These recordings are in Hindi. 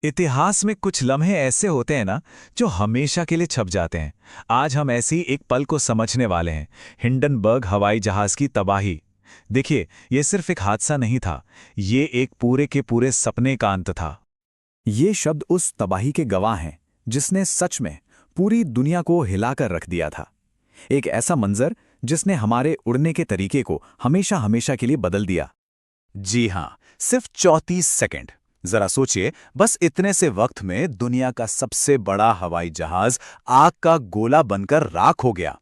इतिहास में कुछ लम्हे ऐसे होते हैं ना, जो हमेशा के लिए छप जाते हैं। आज हम ऐसे ही एक पल को समझने वाले हैं। हिंडनबर्ग हवाई जहाज की तबाही। देखिए, ये सिर्फ एक हादसा नहीं था, ये एक पूरे के पूरे सपने का अंत था। ये शब्द उस तबाही के गवाह हैं जिसने सच में पूरी दुनिया को हिलाकर रख दिया था। एक ऐसा मंजर जिसने हमारे उड़ने के तरीके को हमेशा हमेशा के लिए बदल दिया। जी हाँ, सिर्फ 34 सेकंड। जरा सोचिए, बस इतने से वक्त में दुनिया का सबसे बड़ा हवाई जहाज आग का गोला बनकर राख हो गया।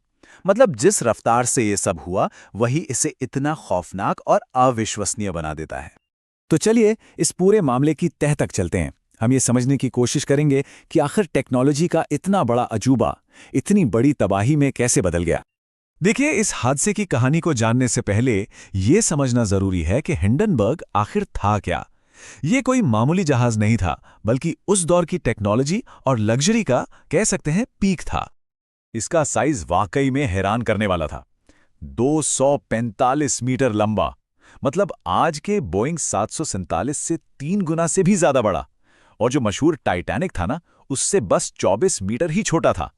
मतलब जिस रफ्तार से ये सब हुआ, वही इसे इतना खौफनाक और अविश्वसनीय बना देता है। तो चलिए इस पूरे मामले की तह तक चलते हैं। हम ये समझने की कोशिश करेंगे कि आखिर टेक्नोलॉजी का इतना बड़ा अजूबा इतनी बड़ी तबाही में कैसे बदल गया। देखिए, इस हादसे की कहानी को जानने से पहले ये समझना जरूरी है कि हिंडनबर्ग आखिर था क्या। ये कोई मामूली जहाज नहीं था, बल्कि उस दौर की टेक्नोलॉजी और लग्जरी का कह सकते हैं पीक था। इसका साइज वाकई में हैरान करने वाला था। 245 मीटर लंबा, मतलब आज के बोइंग 747 से 3 गुना से भी ज्यादा बड़ा। और जो मशहूर टाइटैनिक था ना, उससे बस 24 मीटर ही छोटा था।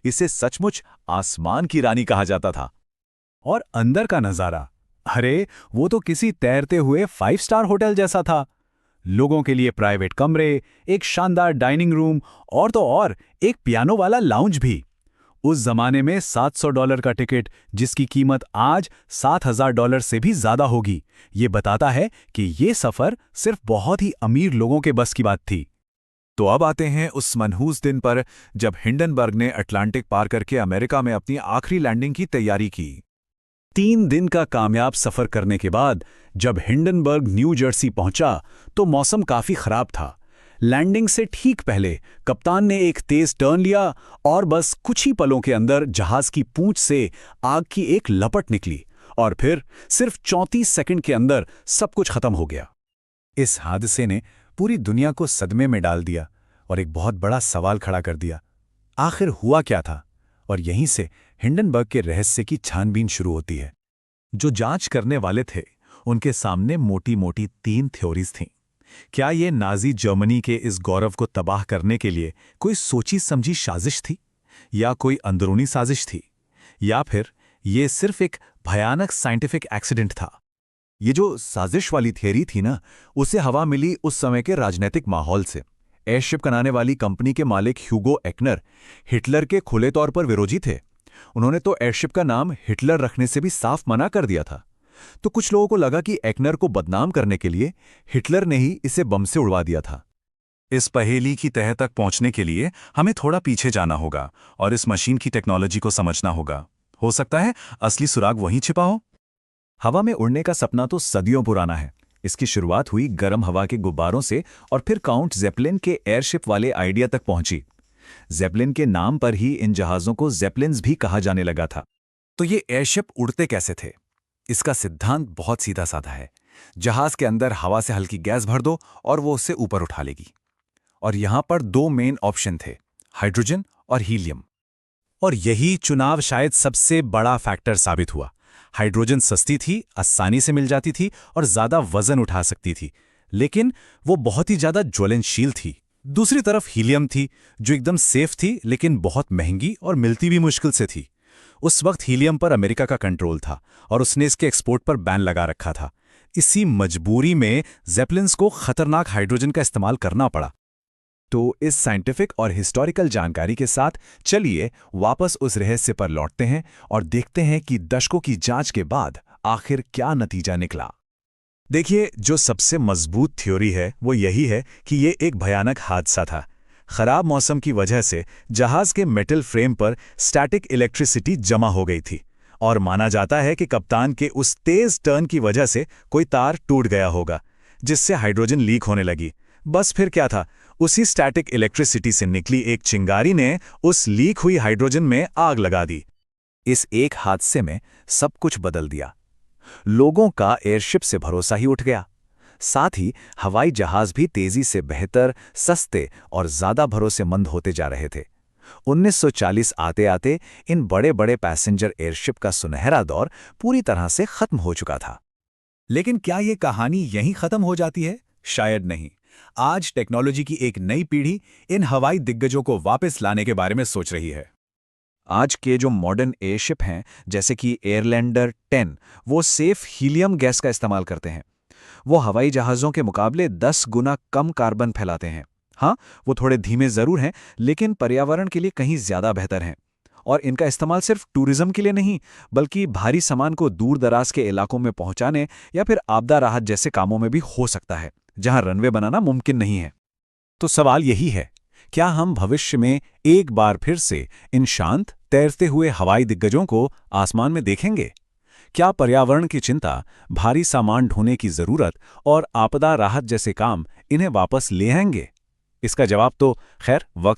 इसे सचमुच आसमान की रानी कहा जाता था। और अंदर का नजारा, अरे वो तो किसी तैरते हुए 5 स्टार होटल जैसा था। लोगों के लिए प्राइवेट कमरे, एक शानदार डाइनिंग रूम और तो और एक पियानो वाला लाउंज भी। उस जमाने में $700 का टिकट, जिसकी कीमत आज $7,000 से भी ज्यादा होगी, ये बताता है कि ये सफर सिर्फ बहुत ही अमीर लोगों के बस की बात थी। तो अब आते हैं उस मनहूस दिन पर, जब हिंडनबर्ग ने अटलांटिक पार करके अमेरिका में अपनी आखिरी लैंडिंग की तैयारी की। 3 दिन का कामयाब सफर करने के बाद जब हिंडनबर्ग न्यू जर्सी पहुंचा तो मौसम काफी खराब था। लैंडिंग से ठीक पहले कप्तान ने एक तेज टर्न लिया और बस कुछ ही पलों के अंदर जहाज की पूंछ से आग की एक लपट निकली और फिर सिर्फ 34 सेकंड के अंदर सब कुछ खत्म हो गया। इस हादसे ने पूरी दुनिया को सदमे में डाल दिया और एक बहुत बड़ा सवाल खड़ा कर दिया, आखिर हुआ क्या था। और यहीं से हिंडनबर्ग के रहस्य की छानबीन शुरू होती है। जो जांच करने वाले थे, उनके सामने मोटी मोटी 3 थ्योरीज थीं। क्या ये नाजी जर्मनी के इस गौरव को तबाह करने के लिए कोई सोची समझी साजिश थी, या कोई अंदरूनी साजिश थी, या फिर ये सिर्फ एक भयानक साइंटिफिक एक्सीडेंट था। ये जो साजिश वाली थियरी थी ना, उसे हवा मिली उस समय के राजनीतिक माहौल से। एयरशिप बनाने वाली कंपनी के मालिक ह्यूगो एक्नर हिटलर के खुले तौर पर विरोधी थे। उन्होंने तो एयरशिप का नाम हिटलर रखने से भी साफ मना कर दिया था। तो कुछ लोगों को लगा कि एक्नर को बदनाम करने के लिए हिटलर ने ही इसे बम से उड़वा दिया था। इस पहेली की तह तक पहुंचने के लिए हमें थोड़ा पीछे जाना होगा और इस मशीन की टेक्नोलॉजी को समझना होगा। हो सकता है असली सुराग वहीं छिपा हो। हवा में उड़ने का सपना तो सदियों पुराना है। इसकी शुरुआत हुई गर्म हवा के गुब्बारों से और फिर काउंट ज़ेपेलिन के एयरशिप वाले आइडिया तक पहुंची। ज़ेपेलिन के नाम पर ही इन जहाज़ों को ज़ेपेलिन्स भी कहा जाने लगा था। तो ये एयरशिप उड़ते कैसे थे? इसका सिद्धांत बहुत सीधा साधा है। जहाज के अंदर हवा से हल्की गैस भर दो और वो उससे ऊपर उठा लेगी। और यहां पर 2 मेन ऑप्शन थे, हाइड्रोजन और हीलियम। और यही चुनाव शायद सबसे बड़ा फैक्टर साबित हुआ। हाइड्रोजन सस्ती थी, आसानी से मिल जाती थी और ज्यादा वजन उठा सकती थी, लेकिन वो बहुत ही ज्यादा ज्वलनशील थी। दूसरी तरफ हीलियम थी, जो एकदम सेफ थी लेकिन बहुत महंगी और मिलती भी मुश्किल से थी। उस वक्त हीलियम पर अमेरिका का कंट्रोल था और उसने इसके एक्सपोर्ट पर बैन लगा रखा था। इसी मजबूरी में ज़ेपेलिन्स को खतरनाक हाइड्रोजन का इस्तेमाल करना पड़ा। तो इस साइंटिफिक और हिस्टोरिकल जानकारी के साथ चलिए वापस उस रहस्य पर लौटते हैं और देखते हैं कि दशकों की जांच के बाद आखिर क्या नतीजा निकला। देखिए, जो सबसे मजबूत थ्योरी है वो यही है कि ये एक भयानक हादसा था। खराब मौसम की वजह से जहाज के मेटल फ्रेम पर स्टैटिक इलेक्ट्रिसिटी जमा हो गई थी और माना जाता है कि कप्तान के उस तेज टर्न की वजह से कोई तार टूट गया होगा, जिससे हाइड्रोजन लीक होने लगी। बस फिर क्या था, उसी स्टैटिक इलेक्ट्रिसिटी से निकली एक चिंगारी ने उस लीक हुई हाइड्रोजन में आग लगा दी। इस एक हादसे में सब कुछ बदल दिया। लोगों का एयरशिप से भरोसा ही उठ गया। साथ ही हवाई जहाज भी तेजी से बेहतर, सस्ते और ज्यादा भरोसेमंद होते जा रहे थे। 1940 आते आते इन बड़े बड़े पैसेंजर एयरशिप का सुनहरा दौर पूरी तरह से खत्म हो चुका था। लेकिन क्या ये कहानी यहीं खत्म हो जाती है? शायद नहीं। आज टेक्नोलॉजी की एक नई पीढ़ी इन हवाई दिग्गजों को वापस लाने के बारे में सोच रही है। आज के जो मॉडर्न एयरशिप हैं, जैसे कि एयरलैंडर 10, वो सेफ हीलियम गैस का इस्तेमाल करते हैं। वो हवाई जहाज़ों के मुकाबले 10 गुना कम कार्बन फैलाते हैं। हाँ, वो थोड़े धीमे ज़रूर हैं, लेकिन पर्यावरण के लिए कहीं ज़्यादा बेहतर हैं। और इनका इस्तेमाल सिर्फ टूरिज्म के लिए नहीं, बल्कि भारी सामान को दूर दराज के इलाकों में पहुंचाने या फिर आपदा राहत जैसे कामों में भी हो सकता है, जहां रनवे बनाना मुमकिन नहीं है। तो सवाल यही है, क्या हम भविष्य में एक बार फिर से इन शांत, तैरते हुए हवाई दिग्गजों को आसमान में देखेंगे? क्या पर्यावरण की चिंता, भारी सामान ढोने की जरूरत और आपदा राहत जैसे काम इन्हें वापस ले आएंगे? इसका जवाब तो खैर वक्त